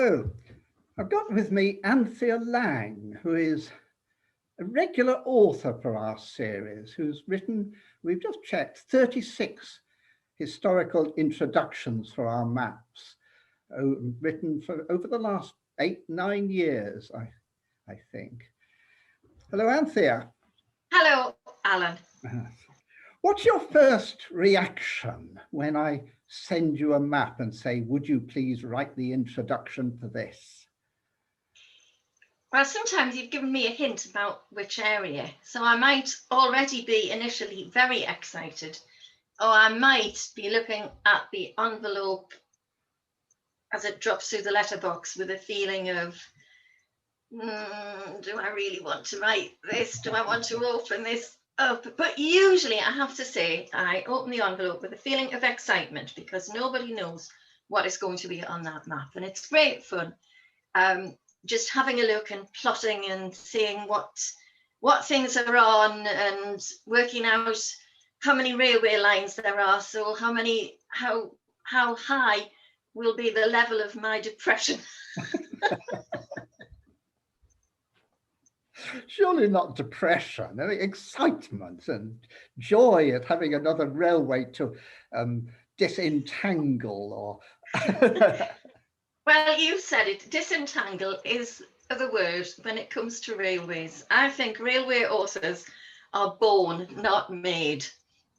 So, I've got with me Anthea Lang, who is a regular author for our series, who's written, we've just checked, 36 historical introductions for our maps, written for over the last 8, 9 years, I think. Hello, Anthea. Hello, Alan. What's your first reaction when I send you a map and say, would you please write the introduction for this? Well, sometimes you've given me a hint about which area, so I might already be initially very excited, or I might be looking at the envelope as it drops through the letterbox with a feeling of, do I really want to write this? Do I want to open this up? But usually I have to say I open the envelope with a feeling of excitement because nobody knows what is going to be on that map, and it's great fun. Just having a look and plotting and seeing what things are on and working out how many railway lines there are, so how high will be the level of my depression. Surely not depression, I mean, excitement and joy at having another railway to disentangle or... Well, you said it, disentangle is the word when it comes to railways. I think railway authors are born, not made.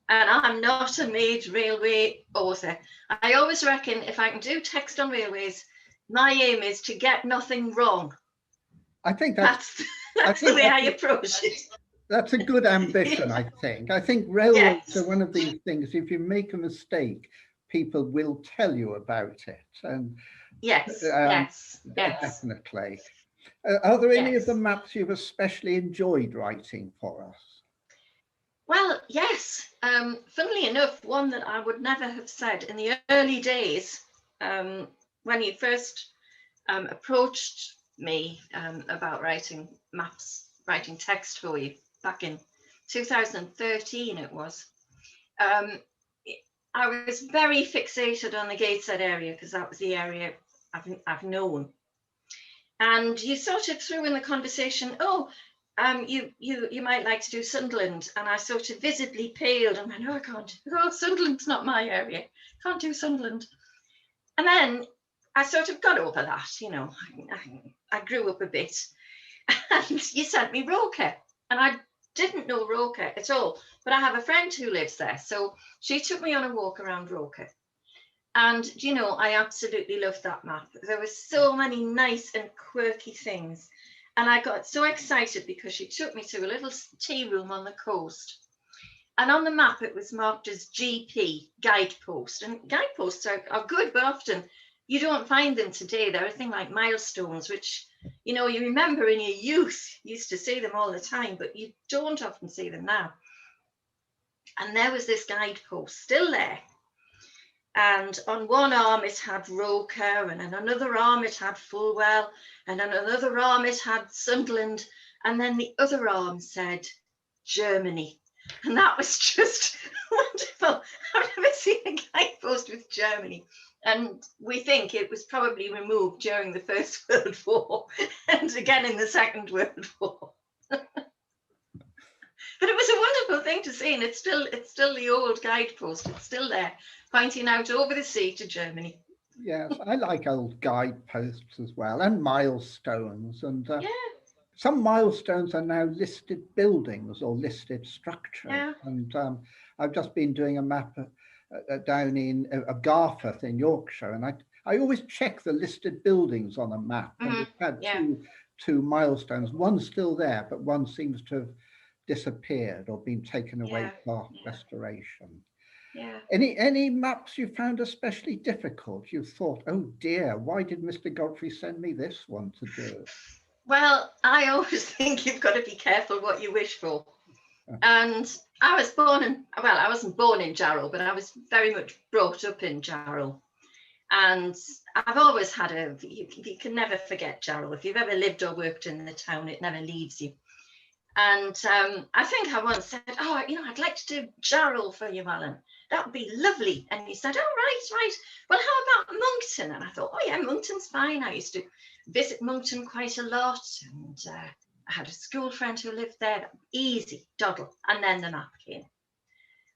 And I'm not a made railway author. I always reckon if I can do text on railways, my aim is to get nothing wrong. I think that's the way I approach it. That's a good ambition, I think. I think railways are one of these things, if you make a mistake, people will tell you about it. And yes, definitely. Are there any of the maps you've especially enjoyed writing for us? Well, yes. Funnily enough, one that I would never have said in the early days, when you first approached me about writing maps, writing text for you back in 2013 it was. I was very fixated on the Gateshead area because that was the area I've known. And you sort of threw in the conversation, you might like to do Sunderland. And I sort of visibly paled and went, I can't. Sunderland's not my area. Can't do Sunderland. And then I sort of got over that, I grew up a bit. And you sent me Roker. And I didn't know Roker at all, but I have a friend who lives there. So she took me on a walk around Roker. And, I absolutely loved that map. There were so many nice and quirky things. And I got so excited because she took me to a little tea room on the coast. And on the map, it was marked as GP, guidepost. And guideposts are good, but often you don't find them today. They're a thing like milestones, which, you remember in your youth, you used to see them all the time, but you don't often see them now. And there was this guidepost still there. And on one arm it had Roker, and on another arm it had Fulwell, and on another arm it had Sunderland, and then the other arm said Germany. And that was just wonderful. I've never seen a guidepost with Germany. And we think it was probably removed during the First World War and again in the Second World War. But it was a wonderful thing to see, and it's still the old guidepost. It's still there, pointing out over the sea to Germany. Yes, I like old guideposts as well, and milestones. And some milestones are now listed buildings or listed structures. Yeah. And I've just been doing a map down in Garforth in Yorkshire, and I always check the listed buildings on a map. And we've had two milestones. One's still there, but one seems to have disappeared or been taken away for restoration. Yeah. Any maps you found especially difficult? You thought, oh dear, why did Mr. Godfrey send me this one to do? Well, I always think you've got to be careful what you wish for. And I was I wasn't born in Jarrow, but I was very much brought up in Jarrow. And I've always had you can never forget Jarrow. If you've ever lived or worked in the town, it never leaves you. And I think I once said, oh, I'd like to do Jarrow for you, Alan. That would be lovely. And he said, oh, right. Well, how about Moncton? And I thought, oh, yeah, Moncton's fine. I used to visit Moncton quite a lot. And I had a school friend who lived there. Easy, doddle. And then the map came.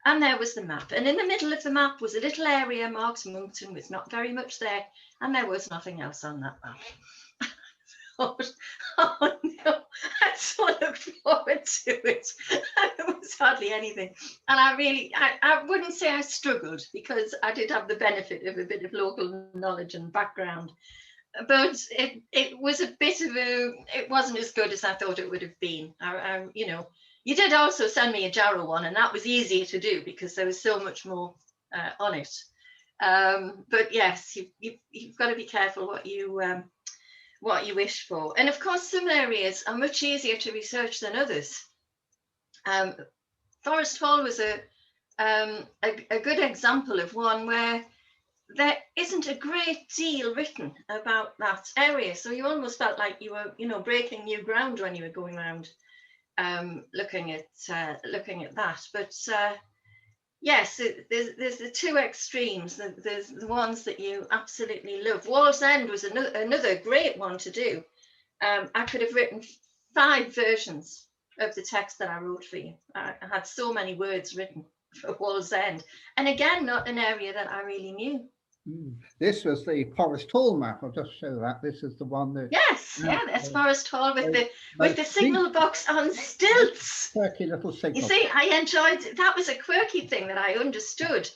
And there was the map. And in the middle of the map was a little area marked Moncton with not very much there. And there was nothing else on that map. Oh no, I so looked forward to it. There was hardly anything. And I wouldn't say I struggled, because I did have the benefit of a bit of local knowledge and background. But it was a bit of it wasn't as good as I thought it would have been. You did also send me a Jarrow one, and that was easier to do because there was so much more on it. But yes, you've got to be careful what you wish for. And of course, some areas are much easier to research than others. Forest Hall was a good example of one where there isn't a great deal written about that area. So you almost felt like you were, breaking new ground when you were going around looking at that. But yes, there's the two extremes. There's the ones that you absolutely love. Wall's End was another great one to do. I could have written 5 versions of the text that I wrote for you. I had so many words written for Wall's End. And again, not an area that I really knew. This was the Forest Hall map. I'll just show that. This is the one that. Yes, that's Forest Hall with the signal box on stilts. Quirky little signal. You see, I enjoyed it. That was a quirky thing that I understood.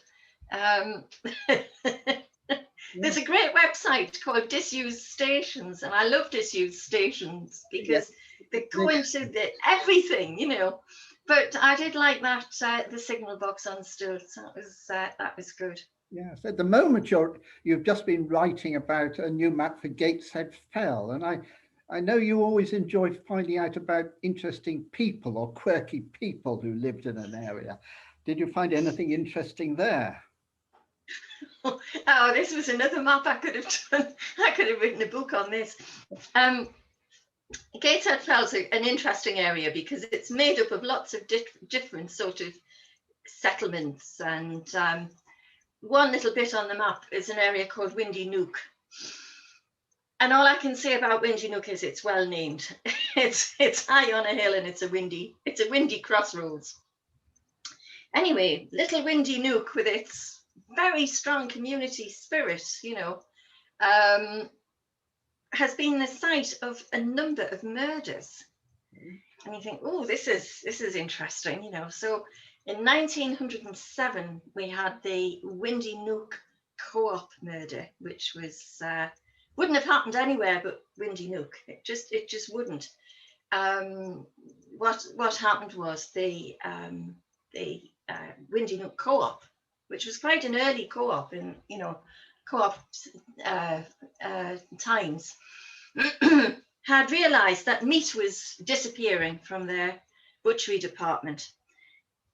There's a great website called Disused Stations, and I love disused stations because they go into everything, But I did like that the signal box on stilts. That was good. Yes, at the moment you've just been writing about a new map for Gateshead Fell, and I know you always enjoy finding out about interesting people or quirky people who lived in an area. Did you find anything interesting there? Oh, this was another map I could have done. I could have written a book on this. Gateshead Fell's an interesting area because it's made up of lots of different sort of settlements, and one little bit on the map is an area called Windy Nook. And all I can say about Windy Nook is it's well named. It's high on a hill and it's a windy crossroads. Anyway, little Windy Nook, with its very strong community spirit, has been the site of a number of murders. And you think, oh, this is interesting, So in 1907, we had the Windy Nook Co-op murder, which was wouldn't have happened anywhere but Windy Nook. It just wouldn't. What happened was the Windy Nook Co-op, which was quite an early co-op in co-op times, had realised that meat was disappearing from their butchery department.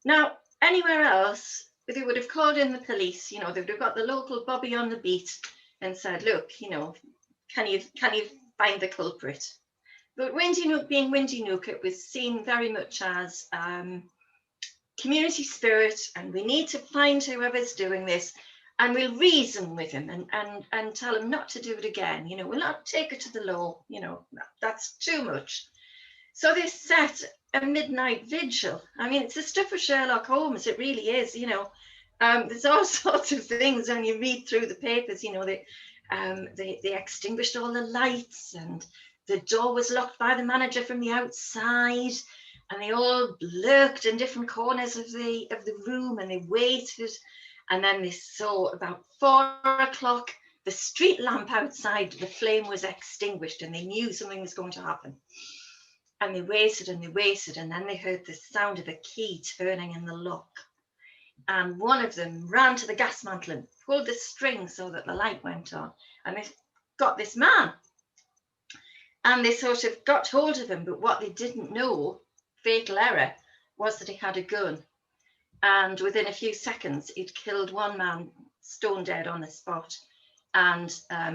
Now, anywhere else, they would have called in the police. They would have got the local bobby on the beat and said, look, can you find the culprit? But Windy Nook being Windy Nook, it was seen very much as community spirit, and we need to find whoever's doing this, and we'll reason with him and tell him not to do it again. We'll not take it to the law. That's too much. So they set a midnight vigil. I mean, it's the stuff of Sherlock Holmes. It really is. There's all sorts of things when you read through the papers. They extinguished all the lights, and the door was locked by the manager from the outside, and they all lurked in different corners of the room, and they waited. And then they saw about 4 o'clock, the street lamp outside, the flame was extinguished, and they knew something was going to happen. And they waited, and then they heard the sound of a key turning in the lock. And one of them ran to the gas mantle and pulled the string so that the light went on. And they got this man. And they sort of got hold of him, but what they didn't know, fatal error, was that he had a gun. And within a few seconds, he'd killed one man, stone dead on the spot, and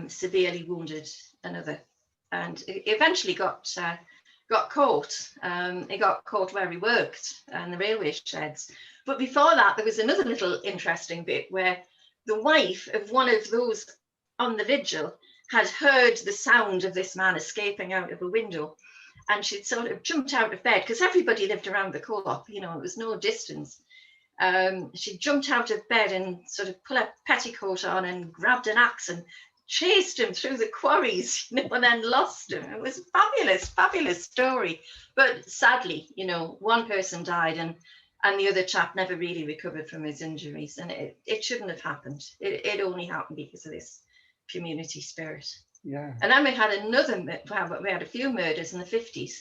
severely wounded another. And he eventually got got caught. He got caught where he worked in the railway sheds. But before that, there was another little interesting bit where the wife of one of those on the vigil had heard the sound of this man escaping out of a window, and she'd sort of jumped out of bed because everybody lived around the co-op, you know, it was no distance. She jumped out of bed and sort of put a petticoat on and grabbed an axe and chased him through the quarries, you know, and then lost him. It was a fabulous story. But sadly, you know, one person died, and the other chap never really recovered from his injuries, and it shouldn't have happened. It only happened because of this community spirit. Yeah. And then we had we had a few murders in the 50s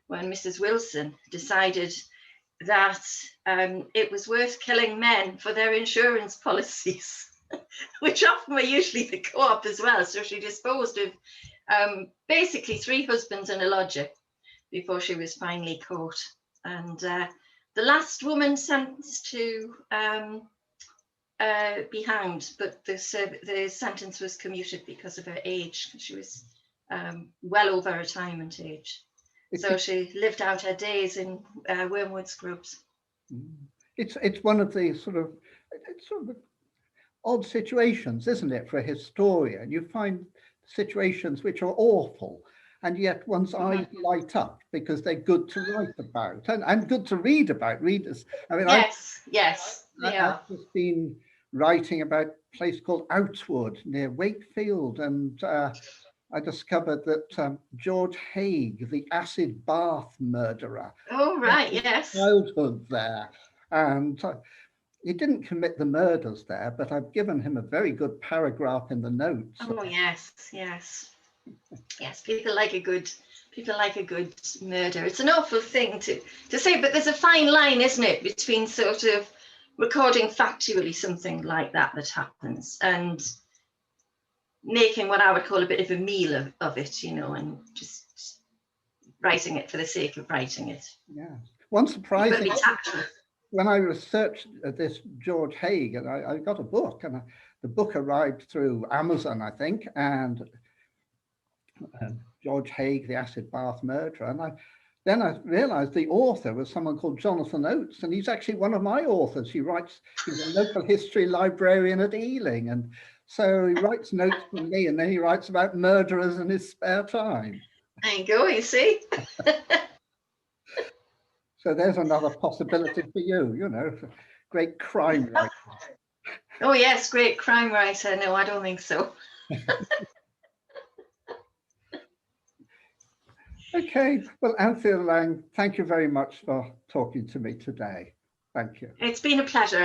when Mrs. Wilson decided that it was worth killing men for their insurance policies, which often were usually the co-op as well. So she disposed of basically 3 husbands and a lodger before she was finally caught. And the last woman sentenced to be hanged, but the sentence was commuted because of her age. She was well over retirement age. So she lived out her days in Wormwood Scrubs. It's one of the sort of odd situations, isn't it, for a historian? You find situations which are awful, and yet one's eyes light up because they're good to write about and good to read about. Readers, I mean, yes, I've just been writing about a place called Outwood near Wakefield, and I discovered that George Haigh, the acid bath murderer, yes, childhood there, and he didn't commit the murders there, but I've given him a very good paragraph in the notes. Oh yes. People like a good murder. It's an awful thing to say, but there's a fine line, isn't it, between sort of recording factually something like that happens and making what I would call a bit of a meal of it, you know, and just writing it for the sake of writing it. Yeah. One surprising, when I researched this George Haigh, and I got a book, and the book arrived through Amazon, I think, and George Haigh, the acid bath murderer, and then I realized the author was someone called Jonathan Oates, and he's actually one of my authors. He's a local history librarian at Ealing, and so he writes notes for me, and then he writes about murderers in his spare time. There you go, you see. So there's another possibility for you, you know, great crime writer. Oh yes, great crime writer. No, I don't think so. Okay, well, Anthea Lang, thank you very much for talking to me today. Thank you. It's been a pleasure.